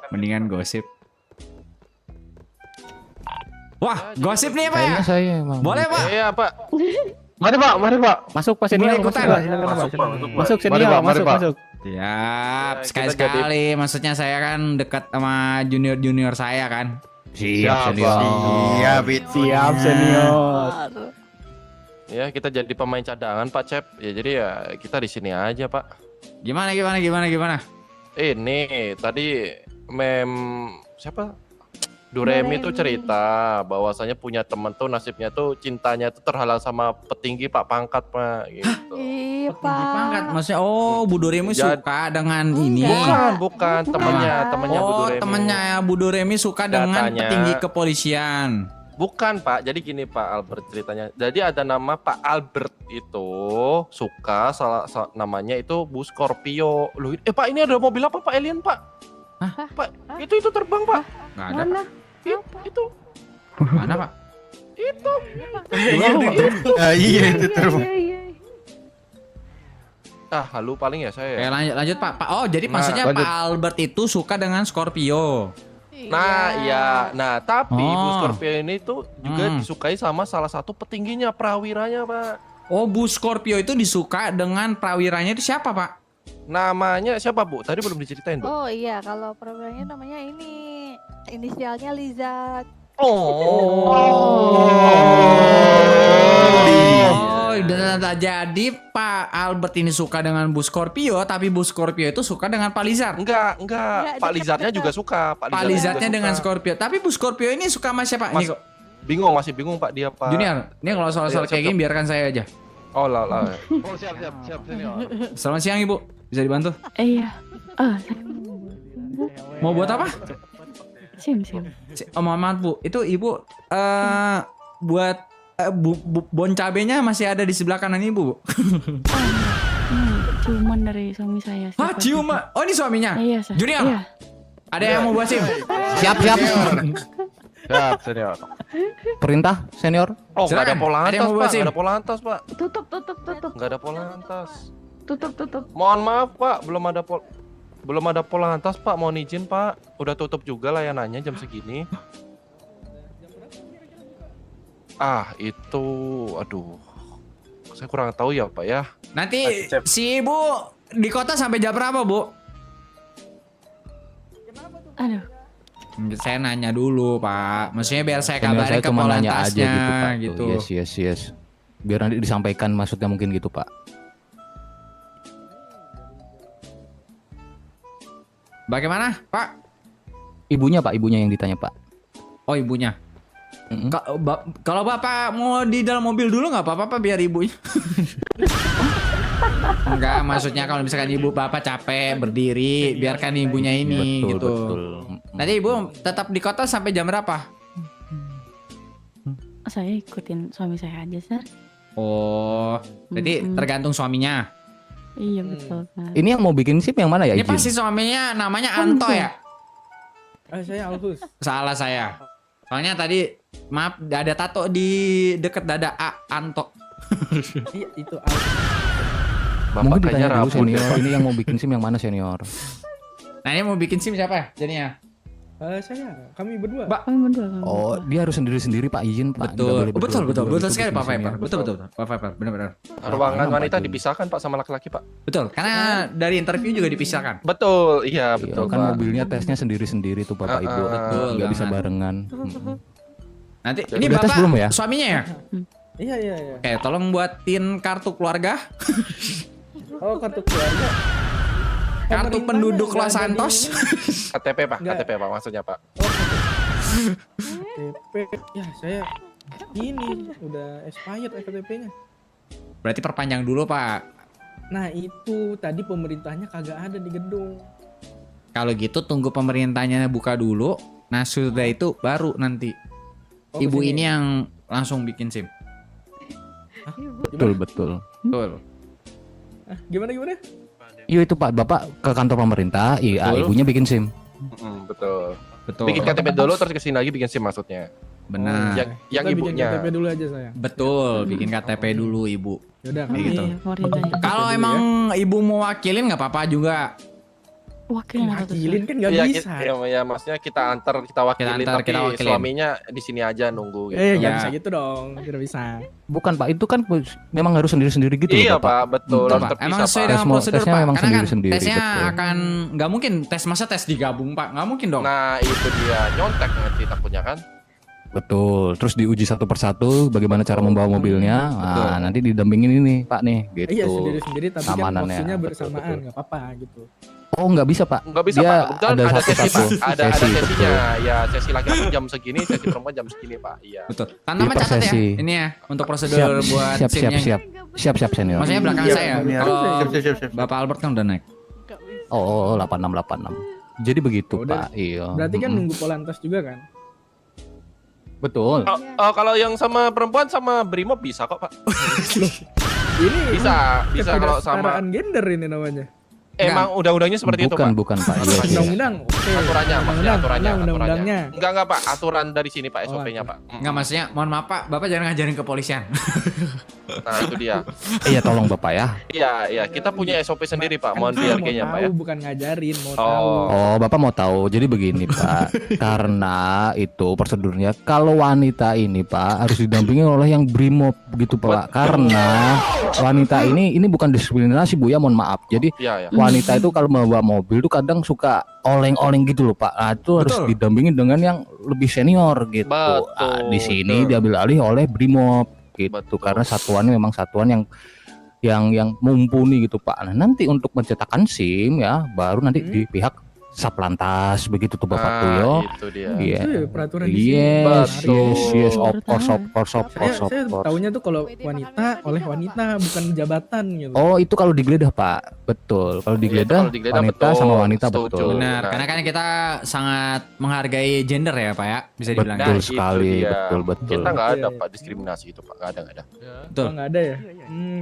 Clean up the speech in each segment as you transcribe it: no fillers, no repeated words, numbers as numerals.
Mendingan gosip. Wah, gosip nih Pak ya? Kayaknya saya emang. Boleh Pak? Iya Pak. Mari Pak, mari Pak. Masuk Pak senior, Boleh masuk ikutan? Pak. Silakan, Pak. Masuk senior, Mari, Pak, mari, masuk, Pak. masuk. Siap, Ya, sekali-sekali. Maksudnya saya kan dekat sama junior-junior saya kan. Siap senior. Siap itu. Siap senior. Ya kita jadi pemain cadangan Pak Cep. Ya jadi ya kita di sini aja Pak. Gimana? Ini tadi siapa? Doremi tuh cerita bahwasanya punya temen tuh nasibnya tuh cintanya tuh terhalang sama petinggi Pak pangkat Pak gitu. Iya, Tinggi Pak. pangkat. Maksudnya Bu Doremi suka dengan ini. Bukan temennya Bu Doremi. Temennya Bu Doremi suka dengan Katanya. petinggi kepolisian. Bukan Pak, jadi gini Pak Albert ceritanya. Jadi ada nama Pak Albert itu suka namanya itu Bu Scorpio. Loh, Pak ini ada mobil apa Pak Alien Pak? Hah? Pak, itu terbang Pak. Nggak ada. Mana? Itu. Mana Pak? Itu. Iya itu terus. Iya. Halu paling ya saya. Oke, lanjut Pak. Oh, jadi Nah, maksudnya lanjut. Pak Albert itu suka dengan Scorpio. Nah, iya. Nah, tapi Bu Oh. Scorpio ini tuh juga disukai sama salah satu petingginya, prawiranya, Pak. Oh, Bu Scorpio itu disuka dengan prawiranya itu siapa, Pak? Namanya siapa, Bu? Tadi belum diceritain, Bu. Oh iya, kalau programnya namanya ini inisialnya Liza. Oh, dan jadi Pak Albert ini suka dengan Bu Scorpio, tapi Bu Scorpio itu suka dengan Pak Lizard. Enggak. Enggak, Pak Lizardnya juga suka. Pak juga Lizardnya suka. dengan Scorpio, tapi Bu Scorpio ini suka sama siapa? Mas- Ini kok masih bingung Pak dia, Pak. Junior, ini kalau soal-soal Iya, kayak siap, gini biarkan saya aja. Oh, lah. Oh siap senior. Selamat siang Ibu, bisa dibantu? Iya. Ah, Mau buat apa? sim. Oh, mohon maaf Bu, itu Ibu buat bon cabenya masih ada di sebelah kanan Ibu, Bu. Ciuman dari suami saya. Hah, Siapa cium, itu? Mak? Oh, ini suaminya? Iya, saya. Junior, Iya. ada yang mau buat SIM? Siap, siap. Siap senior. Perintah senior. Oh, enggak ada Silakan. pola Ada yang mau buat Pak. SIM? Enggak ada pola lantas, Pak. Tutup. Enggak ada pola lantas. Tutup. Mohon maaf, Pak. Belum ada pola lantas, Pak. Mohon izin, Pak. Udah tutup juga layanannya jam segini. Itu aduh. Saya kurang tahu ya, Pak ya. Nanti si Ibu di kota sampai jam berapa, Bu? Aduh. Saya nanya dulu, Pak. Maksudnya biar saya Senior kabarin saya ke cuma nanya aja polantasnya gitu, Pak. gitu. Tuh, yes. Biar nanti disampaikan maksudnya mungkin gitu, Pak. Bagaimana, Pak? Ibunya yang ditanya, Pak. Oh, ibunya. Mm-mm. Kalau Bapak mau di dalam mobil dulu nggak apa-apa, Pak, biar ibunya. Enggak, maksudnya kalau misalkan ibu Bapak capek berdiri, biarkan ibunya ini gitu. Betul. Nanti Ibu tetap di kota sampai jam berapa? Saya ikutin suami saya aja, Sir. Oh, jadi tergantung suaminya. Iya, betul, Pak. Ini yang mau bikin SIM yang mana ya, Ini izin? pasti suaminya namanya Anto ya? Saya Alhus. Salah saya. Soalnya tadi maaf ada tato di deket dada Anto. Iya, itu Alhus. Bapak Mungkin kayaknya ditanya dulu rabun senior. deh. Ini yang mau bikin SIM yang mana senior? Nah, ini mau bikin SIM siapa ya jadinya? Kami berdua. Kami berdua. Oh, dia harus sendiri-sendiri, Pak, izin, Pak. Nggak boleh Betul berdua sekali gitu Pak bikin Viper. SIM-nya. Betul. Pak Viper, benar-benar. Ruangan Kenapa, wanita Jun? dipisahkan, Pak, sama laki-laki, Pak. Betul, karena dari interview juga dipisahkan. Betul, iya Iya, betul, kan Pak. mobilnya tesnya sendiri-sendiri tuh Bapak Ibu. betul Nggak bisa banget. barengan. Nanti Udah ini tes Bapak belum ya? suaminya ya? Iya. Oke, tolong buatin kartu keluarga, Oh, kartu keluarga. kartu Pemerintahnya penduduk nggak Los ada Santos. KTP, Pak. Enggak. KTP, Pak, maksudnya, Pak. KTP. Ya, saya ini udah expired KTP-nya. Berarti perpanjang dulu, Pak. Nah, itu tadi pemerintahnya kagak ada di gedung. Kalau gitu tunggu pemerintahnya buka dulu. Nah, sudah itu baru nanti Oh, ibu kesini. ini yang langsung bikin SIM. Betul. Betul. Gimana? Iya itu Pak, Bapak ke kantor pemerintah, iya Betul. ibunya bikin SIM. Betul. Betul. Bikin KTP dulu terus kesini lagi bikin SIM maksudnya. Benar. Yang Kita bikin ibunya. KTP dulu aja saya. Betul, bikin KTP dulu ibu. Yaudah, Kayak kami gitu. Iya, pemerintahnya. Kalau dulu emang ibu mau wakilin nggak apa-apa juga. Wakilin apa tuh? Wakilin kan nggak Iya, bisa. ya, maksudnya kita antar, kita wakilin, antar, tapi kita wakilin. suaminya di sini aja nunggu gitu. Nggak Ya. bisa gitu dong, tidak bisa. Bukan Pak, itu kan memang harus sendiri-sendiri gitu Iya loh Bapak. Pak, betul. Betul, Harus Pak. terpisah, Emang sesuai Pak. dengan Tes- prosedur tesnya Pak. memang Karena kan sendiri-sendiri, tesnya betul. akan nggak mungkin masa tes digabung Pak, nggak mungkin dong. Nah itu dia, nyontek nanti takutnya kan. Betul. Terus diuji satu persatu bagaimana cara membawa mobilnya. Betul. Nah, nanti didampingin ini Pak nih gitu. Iya sendiri-sendiri tapi kan Keamanannya, waktunya betul, bersamaan betul. nggak apa-apa gitu. Oh, nggak bisa Pak. Nggak bisa Dia Pak, kebetulan ada ada satu sesi Pak. satu Ada sesi, sesinya. Ya sesi laki-laki jam segini, sesi perempuan jam segini Pak. Iya. Betul. Iya, Tanaman catat ya. persesi. Ini ya untuk prosedur buat siap, siap, SIM-nya. siap, siap senior. Maksudnya belakang Iya, saya. iya. Kalau Siap. Bapak Albert kan udah naik. Nggak bisa. Oh, 8686. Jadi begitu Udah. Pak. Iya. Berarti kan Mm-mm. nunggu Polantas juga kan? Betul. Kalau yang sama perempuan sama Brimob bisa kok Pak. Ini Bisa kalau sama. ketidaksetaraan gender ini namanya. Emang undang-undangnya seperti itu bukan, Pak. bukan Pak. Iya, iya. Undang-undang. Oke. Aturannya, maksudnya aturannya, Undang-undangnya. Enggak Pak, aturan dari sini Pak, SOP-nya oke. Pak. Enggak maksudnya, mohon maaf Pak, Bapak jangan ngajarin kepolisian. Nah itu dia. Iya, tolong Bapak ya. Iya, kita punya SOP sendiri Pak, mohon Kan saya mau DRG-nya Pak ya. tahu, bukan ngajarin, mau Oh. tahu. Oh, Bapak mau tahu. Jadi begini, Pak. Karena itu prosedurnya kalau wanita ini, Pak, harus didampingi oleh yang brimob gitu, Pak. Karena wanita ini bukan diskriminasi, Bu ya, mohon maaf. Jadi Iya, ya. wanita itu kalau bawa mobil tuh kadang suka oleng-oleng gitu loh, Pak. Nah, itu harus Betul. didampingi dengan yang lebih senior gitu. Betul, Ah, di sini betul. diambil alih oleh brimob gitu. Betul. Karena satuannya memang satuan yang mumpuni gitu, Pak. Nah, nanti untuk pencetakan SIM ya baru nanti di pihak Satlantas begitu tuh Bapak tuh yo. Itu dia. Iya. Itu ya peraturan di sini. Yes, Betul. yes, of course. Saya tahunya tuh kalau wanita oleh wanita bukan jabatan gitu. Oh, itu kalau digeledah, Pak. Betul. Kalau digeledah, kalau digeledah wanita betul. sama wanita Setuju. betul. Benar, Nah. karena kan kita sangat menghargai gender ya Pak ya, bisa dibilang. Betul Nah, sekali, itu dia. betul. Kita nggak ada Iya, Pak diskriminasi itu Pak, nggak ada. Betul. Oh, nggak ada ya?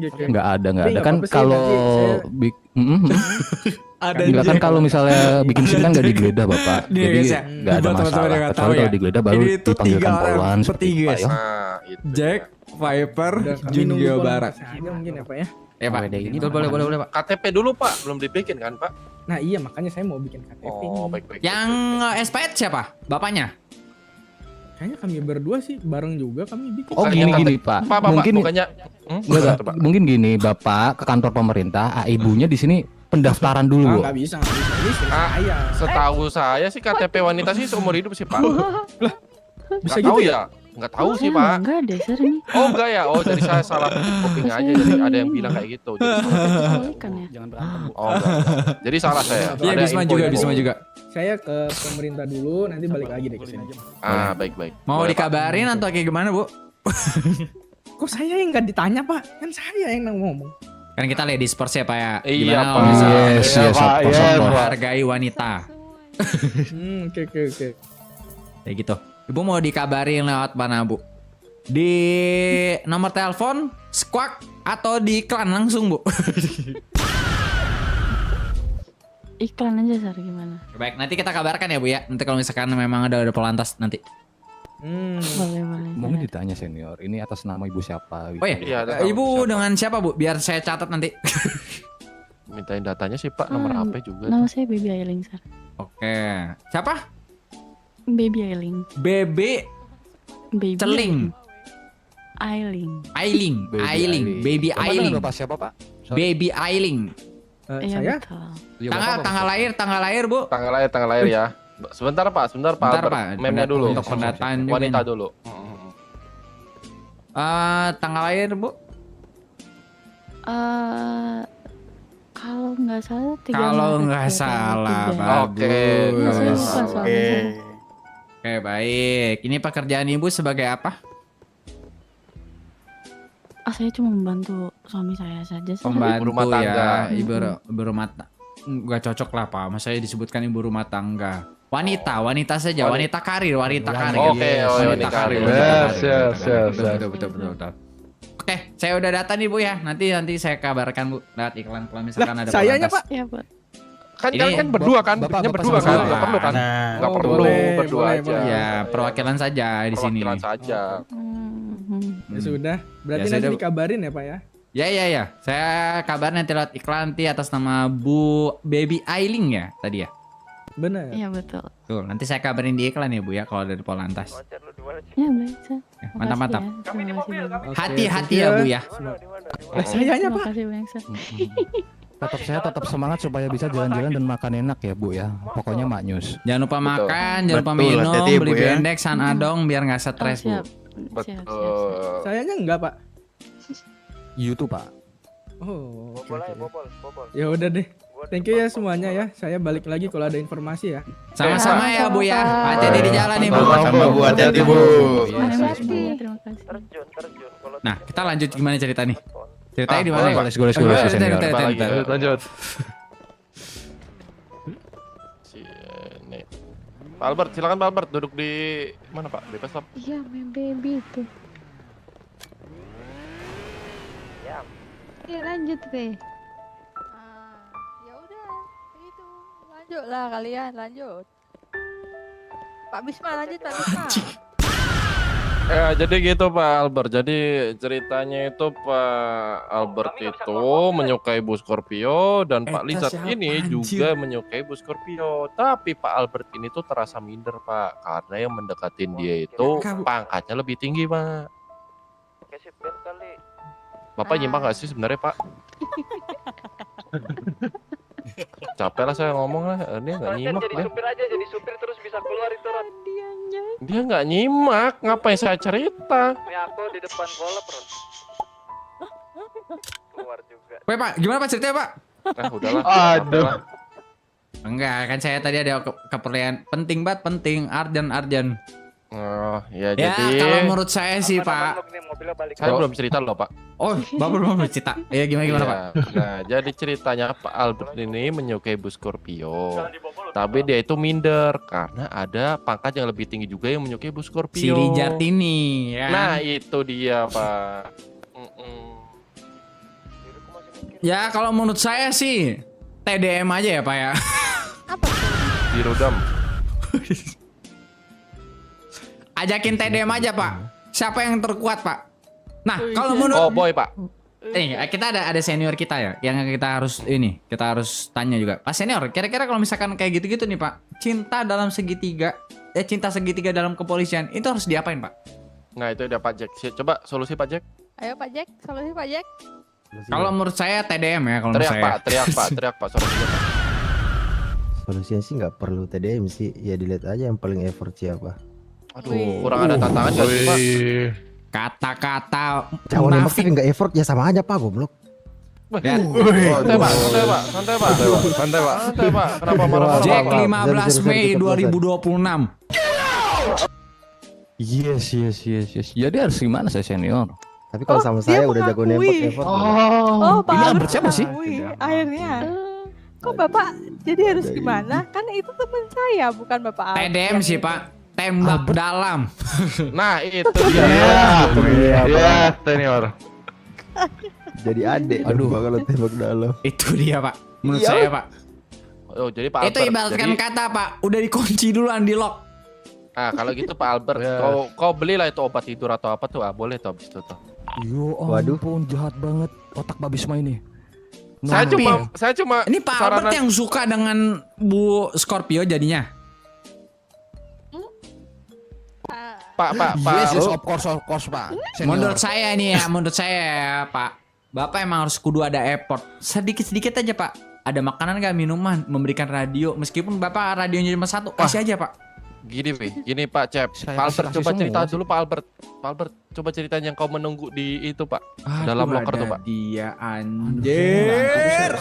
Gitu. Nggak ada Tapi kan nggak apa-apa sih, kalau nanti saya- Ada Enggak kan kalau misalnya bikin SIM kan nggak digeledah Bapak. Nih, Jadi guys, ya. nggak ada Buat teman-teman masalah. yang nggak Kecuali tahu kalau ya. digeledah baru Ini tuh dipanggilkan 3 orang poluan seperti peti, itu, Pak guys. ya. Nah, itu. Jack, Viper, Udah, kami Jun nunggu Jawa Polantas Barat. aja mungkin ya Pak ya. Ya Pak, Boleh, itu boleh Pak. KTP dulu Pak, belum dibikin kan Pak? Nah iya makanya saya mau bikin KTP Oh, nih. baik. Yang expired siapa? Bapaknya? Kayaknya kami berdua sih bareng juga kami bikin. Oh, Kalian gini Pak. Pak, Mungkin bukannya enggak, Pak. mungkin gini, Bapak ke kantor pemerintah, ibunya di sini pendaftaran dulu, Bu. Nggak bisa. Ini saya. Setahu saya sih KTP wanita sih seumur hidup sih Pak. Bisa Nggak tahu gitu ya? Nggak tahu sih Pak. Enggak deh, Sir ini. Oh enggak ya? Oh jadi saya salah kuping aja. Jadi ada yang bilang kayak gitu. Jadi salah. Ikan ya. Jangan berantem, Bu. Oh enggak. Jadi salah saya. Iya, Ada Bisma info juga, info. Bisma juga. Saya ke pemerintah dulu, nanti balik lagi deh ke sini. Ah baik. Mau Boleh, Pak. dikabarin atau kayak gimana, Bu? Kok saya yang nggak ditanya Pak? Kan saya yang ngomong. Kan kita ladies first ya Pak ya. Iya, Gimana Pak. kalau misalnya Yes, kita yes, of course, of course. menghargai wanita? Oke. Ya gitu. Ibu mau dikabarin lewat mana, Bu? Di nomor telepon, squawk, atau di iklan langsung, Bu? Iklan aja, Sir, gimana? Baik, nanti kita kabarkan ya, Bu ya. Nanti kalau misalkan memang ada Polantas nanti. Boleh. Mungkin Sir. ditanya senior, ini atas nama ibu siapa gitu. Oh ya, Iya, ada Ibu tahu siapa. dengan siapa, Bu? Biar saya catat nanti. Mintain datanya sih Pak, nomor Ah, HP juga. Nama saya Baby Ailing, Sir. Oke. Siapa? Baby Ailing. Bebe Baby Celing. Ailing. Ailing. Ailing. Baby Bapak dengan Ailing. Bapak siapa, Pak? Sorry. Baby Ailing. Iya, Saya betul. Iya, Tanggal lahir, Bu. Tanggal lahir ya. Sebentar Pak. Bentar, Albert. Pak. Memnya dulu. Untuk pendataan juga Wanita nih. dulu. Tanggal lahir, Bu. Kalau nggak salah 3 Kalau Maret nggak 2023. salah, Oke. Iya, saya bagus. lupa soalnya. Sir. Oke, baik. Ini pekerjaan Ibu sebagai apa? Saya cuma membantu suami saya saja, Sir. Pembantu rumah tangga. ya, ibu rumah tangga. Nggak cocok lah, Pak. Masa disebutkan ibu rumah tangga. Wanita saja, wanita karir. Oke, Wanita wanita karir. Siap. Betul. Oke, saya udah data nih, Bu ya. Nanti saya kabarkan, Bu, lewat iklan kalau misalkan ada sayanya, Polantas. Pak. Iya, Pak. Kan Ini kan berdua kan? Bapak- Bikinnya Bapak berdua sama kan? saya. Nggak perlu kan? Nah, Nggak perlu boleh, berdua boleh, aja. boleh. Ya, perwakilan saja di sini. Perwakilan saja. Hmm. Ya sudah. Berarti Ya nanti sudah. dikabarin ya Pak ya. Ya. Saya kabarnya nanti lewat iklan nanti atas nama Bu Baby Ailing ya tadi ya. Benar. Iya betul. Tuh, nanti saya kabarin di iklan ya Bu ya kalau dari Polantas. Ya baik Sir. Ya, Makasih mantap-mantap. ya. Terima kasih banyak. Oke, Hati-hati thank ya you. Bu ya. Lah sayanya Terima Pak. kasih banyak Sir. Tetap semangat supaya bisa jalan-jalan dan makan enak ya Bu ya. Pokoknya maknyus. Jangan lupa makan, jangan lupa Betul, minum, hati-hati, Bu, beli ya. bendek, sanadong biar nggak Oh, stres Bu. siap. Siap. Betul. Sayanya enggak, Pak. YouTube Pak. Oh. oke. Ya udah deh. Thank you ya semuanya ya. Saya balik lagi kalau ada informasi ya. Sama-sama ya Bu ya. Hati-hati di jalan nih Bu. Sama-sama Bu, hati-hati Bu. Terima kasih Hati-hati. semuanya. Terima kasih. Nah, kita lanjut gimana cerita nih? Ceritanya di mana boleh, ya? Pak. Let's go, Bentar, senior. bentar, Apa lagi? bentar. Lanjut. Sini. Pak Albert, silakan Pak Albert duduk di mana Pak? Di pesta. Iya, main baby itu. Iya lanjut deh. Ya udah, itu lanjut lah kalian lanjut. Pak Bisma lanjut Pak Bisma. Ya, jadi gitu Pak Albert. Jadi ceritanya itu Pak Albert itu menyukai Bu Scorpio dan Pak Lizard siapa, ini anjir? juga menyukai Bu Scorpio. Tapi Pak Albert ini tuh terasa minder Pak karena yang mendekatin dia itu Kamu- pangkatnya lebih tinggi Pak. Bapak nyimak gak sih sebenarnya Pak? Capek lah saya ngomong lah, dia nggak nyimak dia. aja, jadi supir terus bisa keluar itu Ron. Dia nggak nyimak, ngapain saya cerita? Ini aku di depan kolab Ron. Keluar juga. Weh Pak, gimana Pak ceritanya Pak? Nah udahlah. Aduh. capek lah. Enggak, kan saya tadi ada keperluan penting banget, penting Arjan. Oh, ya, Ya, jadi kalau menurut saya sih Pak. saya belum cerita loh Pak. Oh, Bapak belum cerita. Ya gimana Pak? Iya. Nah, jadi ceritanya Pak Albert ini menyukai Bu Scorpio. Tapi dia itu minder karena ada pangkat yang lebih tinggi juga yang menyukai Bu Scorpio. Si Rijat ini ya. Nah, itu dia Pak. Ya kalau menurut saya sih TDM aja ya Pak ya. Apa tuh? Dirudam. Ajakin TDM aja Pak. Siapa yang terkuat Pak? Nah, kalau menurut Oh boy Pak. kita ada senior kita ya, yang kita harus tanya juga. Pak senior, kira-kira kalau misalkan kayak gitu-gitu nih Pak, cinta segitiga dalam kepolisian itu harus diapain Pak? Nah itu udah Pak Jack. Coba solusi Pak Jack. Ayo Pak Jack, solusi Pak Jack. Kalau menurut saya TDM ya, kalau menurut Teriak saya. Pak, teriak Pak. Solusinya Pak. Solusinya sih nggak perlu TDM sih, ya dilihat aja yang paling effort siapa. Aduh, kurang ada tantangan gak sih Pak? Kata-kata Cowok nembak munafik. tapi nggak effort ya sama aja Pak, goblok. Ya. Santai Pak. Kenapa marah-marah Jack Pak? 15 Mei 2026. Yes. Jadi harus gimana saya senior? Tapi kalau sama saya udah jago nembak effort. Oh, Pak Ini Albert Albert siapa sih? mengakui akhirnya. Kok Bapak jadi harus gimana? Kan itu teman saya, bukan Bapak Albert. TDM sih Pak. Tembak dalam. Nah itu dia. Iya, senior. Jadi adek. Aduh. Aduh, kalau tembak dalam. Itu dia Pak. Menurut Iya. saya Pak. Oh jadi Pak Itu Albert. ibaratkan Jadi, kata Pak. Udah dikunci duluan di lock. nah kalau gitu Pak Albert, kau belilah itu obat tidur atau apa tuh? Ah boleh tuh abis itu tuh. Yo Waduh. ampun, jahat banget otak Babisma ini. Tapi- Saya cuma Ini Pak Albert yang suka dengan Bu Scorpio jadinya. Pak Yes, of course Pak. Senior. Menurut saya nih ya, menurut saya ya, Pak. Bapak emang harus kudu ada effort. Sedikit-sedikit aja Pak. Ada makanan gak, minuman, memberikan radio. Meskipun Bapak radionya cuma satu, kasih aja Pak. Gini Pak Cep. Saya Pak Albert kasih coba semua cerita sih. dulu Pak Albert. Pak Albert coba ceritain yang kau menunggu di itu Pak. Aduh, Dalam locker ada tuh, Pak. Dia anjir.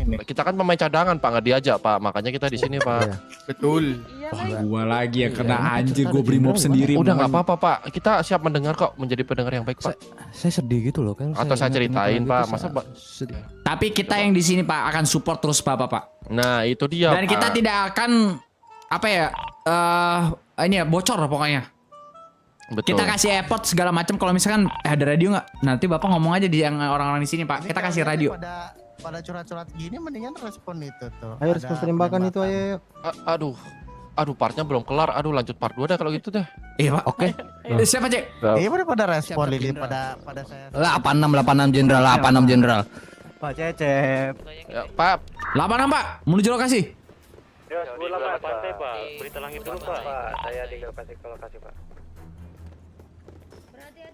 Kita kan pemain cadangan Pak, nggak diajak Pak. Makanya kita di sini Pak. Betul. Iya Wah, lagi. gua lagi ya kena Iya, anjir, kita gue ada brimob jenderal, sendiri. Udah nggak mohon. apa-apa Pak. Kita siap mendengar kok, menjadi pendengar yang baik Pak. Saya sedih gitu loh kan. Atau saya ceritain, Pak. Masa, Pak? Sedih. Tapi kita yang di sini Pak akan support terus Bapak. Nah itu dia Dan Pak. kita tidak akan apa ya? Ini ya bocor pokoknya. Betul. Kita kasih effort segala macam. Kalau misalkan ada radio nggak, nanti Bapak ngomong aja di yang orang-orang di sini Pak. Kita kasih radio. Pada curhat-curhat gini mendingan respon itu tuh. Ayo respon penembakan itu ayo. Aduh. Aduh, partnya belum kelar. Aduh, lanjut part 2 dah kalau gitu deh. Iya pak. Oke. Siapa cek? Iya pada respon ini pada saya. 86 Jenderal, 86 Jenderal. Pak Cecep. Ya, Pak. 86 pak, menuju lokasi. Ya, sebut lah pantai Pak. Berita langit dulu Pak. Saya di lokasi Pak.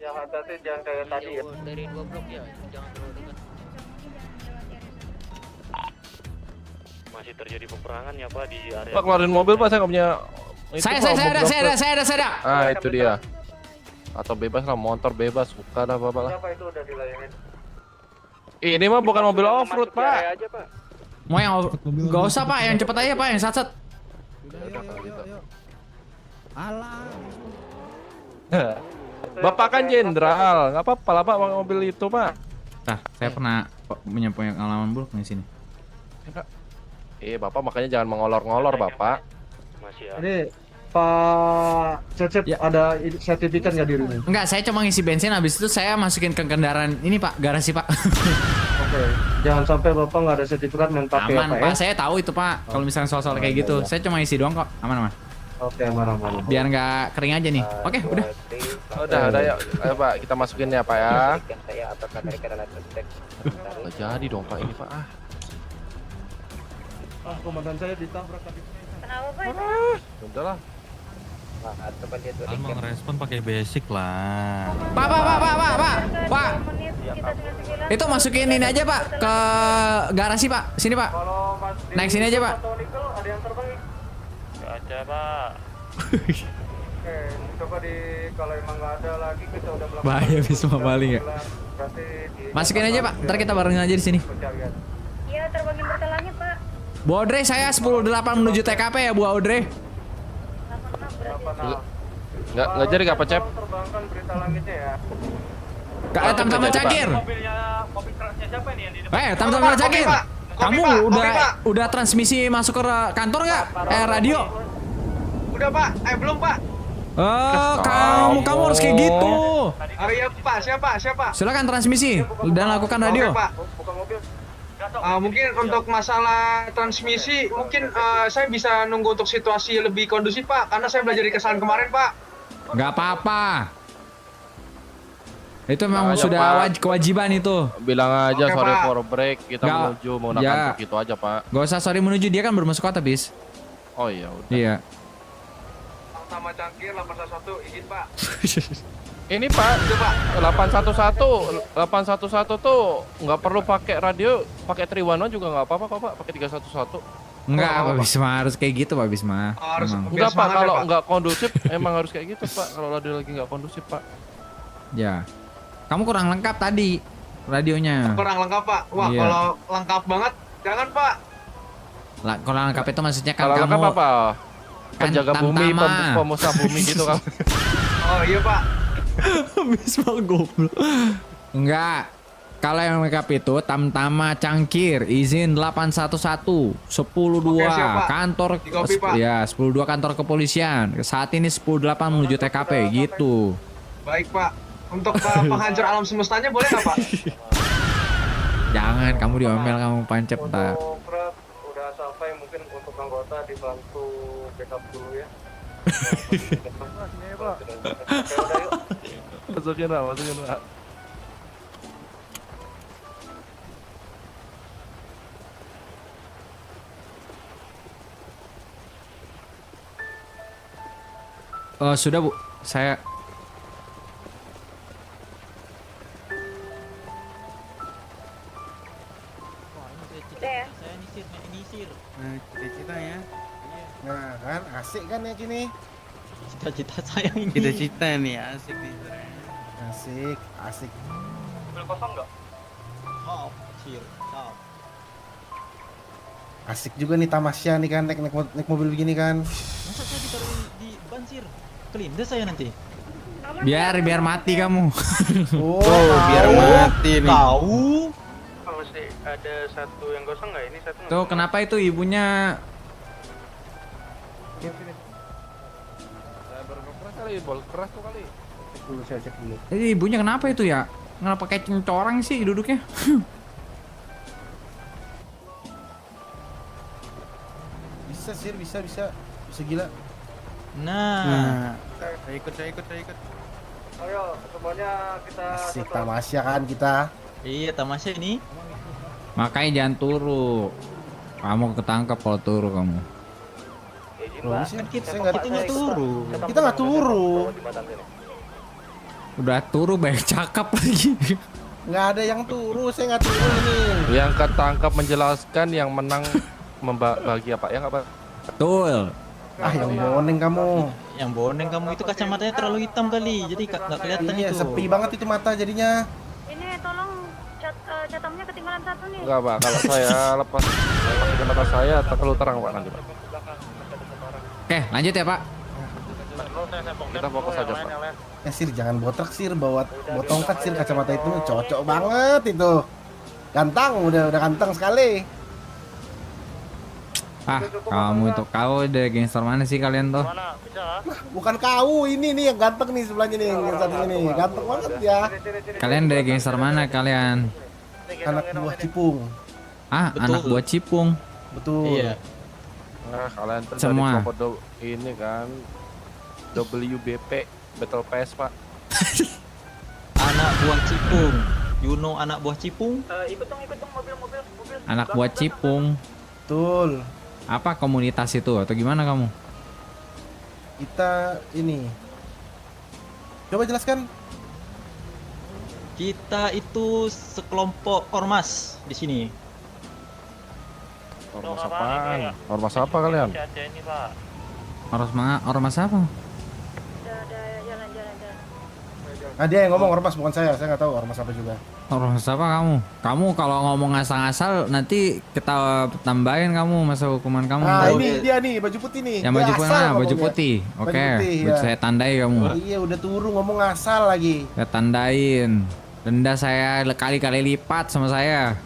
Ya hati-hati jangan kayak tadi ya. Dari 2 blok ya, jangan terlalu dekat. Masih terjadi peperangan ya Pak di area. Pak keluarin mobil Pak, saya nggak punya. Itu, Saya Pak, mobil ada. Ah, itu dia. Atau bebas lah, motor bebas, suka dah Bapak lah. Siapa itu udah dilayangin? Ini mah bukan mobil off-road, Masuk ke area Pak. aja, Pak. Mau yang nggak usah pak, yang cepet aja pak, yang sat. Bapak kan jenderal, nggak apa-apa lah Pak pakai mobil itu Pak. Nah, saya pernah punya pengalaman buruk di sini. Bapak makanya jangan mengolor-ngolor Bapak. Masih ya. Ini Pak Cecep Ya. ada sertifikat nggak dirinya? Enggak, saya cuma ngisi bensin, habis itu saya masukin ke kendaraan ini pak, garasi pak. Oke. Jangan sampai Bapak nggak ada sertifikat main pakai Aman apa pak, ya? saya tahu itu pak. Kalau misalnya soal-soal kayak gitu, saya cuma isi doang kok, aman. Oke, mana. Biar nggak kering aja nih. Oke, udah. Udah yuk. Ayo Pak, kita masukin ya Pak ya. Saya apakah mereka adalah suspek? Nggak jadi dong Pak ini Pak. Komandan saya ditabrak tadi. Kenapa pak? Udah lah. Coba dia tuh. Alma ngerespon pakai basic lah. Pak. Itu masukin ini aja pak, ke garasi pak. Sini pak. Kalau Mas Naik sini aja pak. ada yang terbang? Ada Pak. Oke, coba kalau emang nggak ada lagi kita udah melakukan. Bahaya Bisma paling ya. Berarti Masukin aja pak, ntar kita barengin aja di sini. pencarian. Iya terbangin berita langit pak. Bu Audrey, saya 10.8 menuju TKP ya Bu Audrey. 86 berarti. Nggak jadi nggak Pak Cep? Terbangkan berita langitnya ya. Tam-Tam Cakir. Mobil kerasnya siapa nih yang di depan? Tam-Tam Cakir. Kamu udah transmisi masuk ke kantor nggak? Radio? Udah Pak, belum Pak. Oh, kamu harus kayak gitu. Iya Pak, siapa? Silakan transmisi dan lakukan radio. Pak, buka mobil. Mungkin untuk masalah transmisi, mungkin saya bisa nunggu untuk situasi lebih kondusif Pak, karena saya belajar di kesalahan kemarin Pak. Nggak apa-apa. Itu memang Ayo, sudah Pak. kewajiban itu. Bilang aja Oke, sorry Pak. for break, kita Nggak. menuju menggunakan Ya. truk itu aja Pak. Gak usah sorry menuju, dia kan baru masuk kota bis. Oh iya udah. Iya. Sama Cangkir 811 izin Pak. Ini Pak, 811 tuh nggak perlu pakai radio, pakai Triwano juga nggak apa-apa kok Pak, pakai 311. Enggak, Pak Bisma harus kayak gitu Pak Bisma. Harus. Emang. Enggak Pak, semangat ya, kalau Pak. nggak kondusif emang harus kayak gitu Pak. Kalau radio lagi nggak kondusif Pak. Ya. Kamu kurang lengkap tadi radionya. Kurang lengkap Pak. Wah, Iya. kalau lengkap banget, jangan Pak. Kurang lengkap itu maksudnya kan Kalau kamu lengkap apa? kan Penjaga bumi, Tamtama. pemusnah bumi gitu kan. Oh iya Pak. Bisma goblok. Enggak. Kalau yang lengkap itu Tamtama Cangkir, izin 811 102 Oke, siap, Pak. kantor Di kopi, Pak. ya 102 kantor kepolisian. Saat ini 108 menuju TKP gitu. Baik Pak. Untuk penghancur alam semestanya boleh nggak Pak? Jangan kamu diomel kamu pancep tak. Untuk truk udah sampai, mungkin untuk anggota dibantu backup dulu ya. Oke, udah yuk. Masukin Pak. Oh, sudah Bu. Saya Saya nisir. Nah, cita-cita ya. Nah, kan asik kan ya gini. Cita-cita saya ini. Cita-cita nih asik nih. Asik. Mobil kosong nggak? Asik juga nih tamasya nih kan naik mobil begini kan. Masa saya ditaruh di ban sir? Kelindes saya nanti. biar mati kamu. Oh, Biar mati nih. Tahu? Masih ada satu yang kosong nggak? Ini satu. Tuh kenapa itu ibunya Saya berkeras kali, bol keras tuh kali. Dulu saya cek dulu. Jadi ibunya kenapa itu ya? Kenapa kayak cencorang sih duduknya? bisa sih, bisa. Bisa gila. Nah, Saya ikut. Ayo, semuanya kita Asik tamasya kan kita. iya tamasya ini. Makanya jangan turu. Kamu ketangkep kalau turu kamu. Loh, sih, Kan kita saya nggak nggak turu. Kita nggak turu. Udah turu banyak cakap lagi. Nggak ada yang turu. Saya nggak turu ini. Yang ketangkap menjelaskan yang menang membagi apa ya nggak Pak? Betul. Yang boneng kamu. Yang boneng kamu itu kacamatanya terlalu hitam kali, jadi nggak kelihatan Iya, itu. sepi banget itu mata jadinya. Ini tolong catamnya ketinggalan satu nih. Enggak Pak, kalau saya lepas kacamata saya terlalu terang Pak nanti Pak. Oke, lanjut ya Pak. Kita fokus aja Pak. Sir, jangan botak Sir, bawa tongkat Sir, kacamata itu cocok banget itu. Ganteng, udah ganteng sekali. Kamu dari gangster mana sih kalian tuh? Bukan kau, ini nih yang ganteng nih sebelahnya nih, yang satu ini. Ganteng banget ya. Kalian dari gangster mana kalian? Anak buah Cipung. Betul. Anak buah Cipung. Betul. Iya. Nah, kalian tuh Semua. dari kelompok ini kan WBP Battle PS Pak. Anak buah Cipung. You know anak buah Cipung? Ikut dong mobil. Anak buah Cipung. Betul. Apa komunitas itu atau gimana kamu? Kita ini. Coba jelaskan. Kita itu sekelompok ormas di sini. Ormas apaan? Ormas apa kalian? Ormas apa? Jalan. Nah, dia yang ngomong ormas bukan saya nggak tahu ormas apa juga. Ormas apa kamu? Kamu kalau ngomong ngasal-ngasal nanti kita tambahin kamu masa hukuman kamu. Nah, ini dia nih baju putih nih. Yang Dia baju asal mana? Baju ngomongnya. putih. Baju Oke, putih, ya. saya tandai kamu. Iya, udah turun ngomong asal lagi. Saya tandain. Denda saya kali-kali lipat sama saya.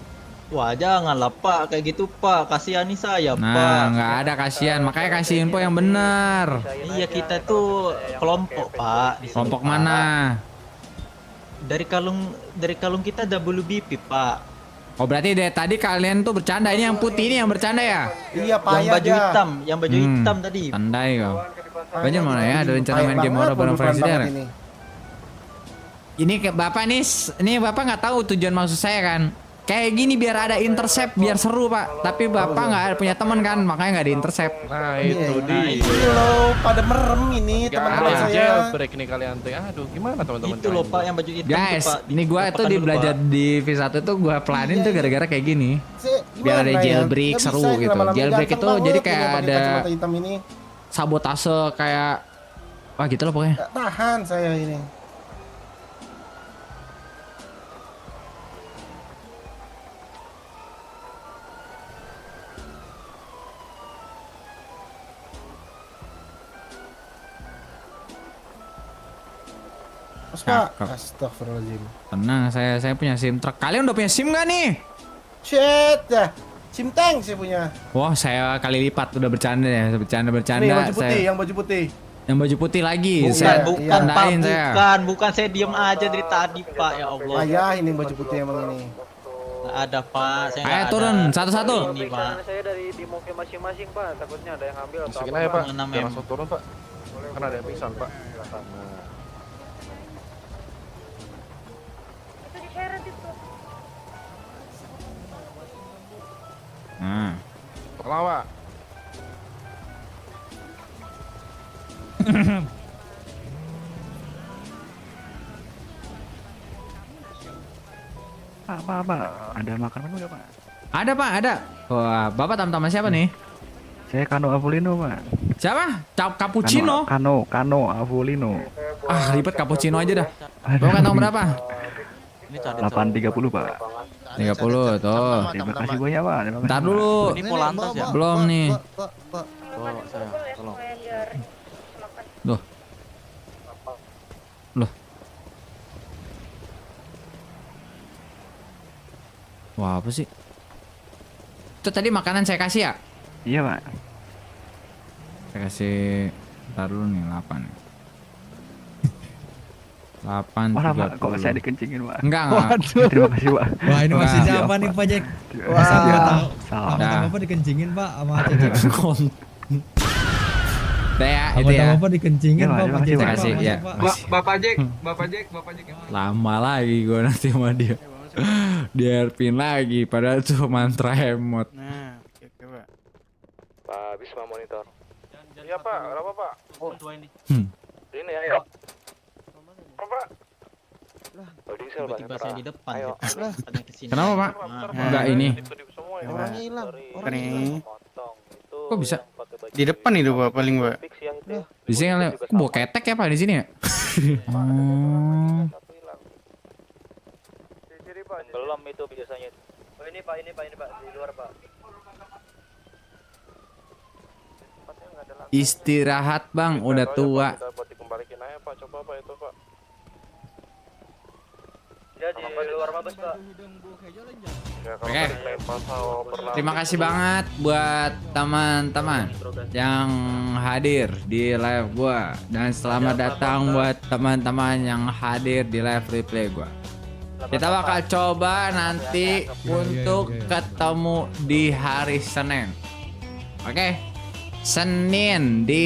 Wah, janganlah Pak, kayak gitu Pak. Kasihani saya Pak. Nah, nggak ada kasihan. Makanya kasih info yang benar. Iya, kita tuh kelompok Pak. Di sini, Kelompok Pak. mana? Dari kalung kita WBP Pak. Oh, berarti dari tadi kalian tuh bercanda. Ini yang putih ini yang bercanda ya? Iya, Yang payah baju aja. hitam, yang baju hitam tadi. Tandai kau. Banyak mana ya? Ada rencana Payah main game banget, horror bareng pelan-pelan presiden. banget ini. Ini ke bapak nih, ini bapak nggak tahu tujuan maksud saya kan? Kayak gini biar ada intercept, biar seru pak. Tapi bapak nggak punya teman kan, makanya nggak ada intercept. Nah, itu dia. Ini loh, pada merem ini Gak teman-teman ada saya. jailbreak nih kalian tuh. Aduh, gimana teman-teman? Itu loh Pak yang baju hitam Guys, tuh, Pak. ini gua tuh Dilepas di dulu, belajar Pak. di V1 tuh gua pelanin tuh gara-gara kayak gini. Biar ada Gimana ya? jailbreak Nggak seru bisa ini gitu. lama-lama Jailbreak ganteng itu banget jadi ini kayak pakai ada kacamata hitam ini. sabotase kayak wah gitu loh pokoknya. Nggak tahan saya ini. Mas Pak, Cakep. astagfirullahaladzim. Tenang, saya punya SIM truk. Kalian udah punya SIM nggak nih? Shit dah. Sim tank saya punya. Wah, saya kali lipat udah bercanda ya, bercanda. Nih baju putih, Saya yang baju putih. yang baju putih lagi. Bukan, Saya Bukan Pak, tandain saya. bukan saya diem aja dari tadi Pak, ya Allah. Ayah ini baju putih emang ini. Nggak ada Pak, saya Ayo nggak turun ada. satu-satu. Ini Pak. Saya dari di mobil masing-masing Pak, takutnya ada yang ambil atau Masukin apa. aja Pak. Enam Jangan M. langsung turun Pak. Karena ada yang pingsan Pak. Itu diseret itu. Nah. Tolong Pak. Pak, ada makan menu nggak Pak? Ada pak, ada. Wah, bapak tam-taman siapa nih? Saya Kano Avulino Pak. Siapa? Cappuccino? Kano Avulino. Ah, ribet cappuccino aja dah. Bapak kantong berapa? Ini cari 830 Pak. 30 tuh. Terima kasih banyak Pak. Terima kasih, Ntar Pak. dulu. Ini Polantas ya? Belum nih. Tolong saya, tolong. Loh. Loh. Wah, apa sih? Itu tadi makanan saya kasih ya? Iya Pak. Saya kasih, ntar dulu nih, 8 nih. 8, Wah Pak, kok 30. saya dikencingin Pak. Enggak. Terima kasih Pak. Wah ini masih Enggak. siapa nih Pak Jack? Wah. Sama Salah. Dah. Bapak dikencingin Pak sama Cecep. Udah ya, itu ya. Apa dikencingin Pak. Terima kasih ya. Bapak Jack. Lama lagi gue nanti sama dia. Diarpin lagi padahal tuh mantra emot. Nah, oke Pak. Pak Bisma monitor. Iya Pak, berapa Pak? Oh, tua ini. Ini ayo. Tiba-tiba saya di depan. Katanya kesini. Kenapa Pak? Enggak ini. Orang hilang. Kok bisa? Di depan itu Pak paling Pak. Di sini kok bawa ketek ya Pak di sini ya? Oh. Belum itu biasanya. Oh ini Pak di luar Pak. Istirahat Bang, udah tua. Buat dikembalikan aja Pak, coba Pak itu Pak. Dia di luar Mabes Pak. Oke. Terima kasih banget buat teman-teman yang hadir di live gua dan selamat datang buat teman-teman yang hadir di live replay gua. Kita bakal coba nanti untuk ketemu di hari Senin. Oke? Senin di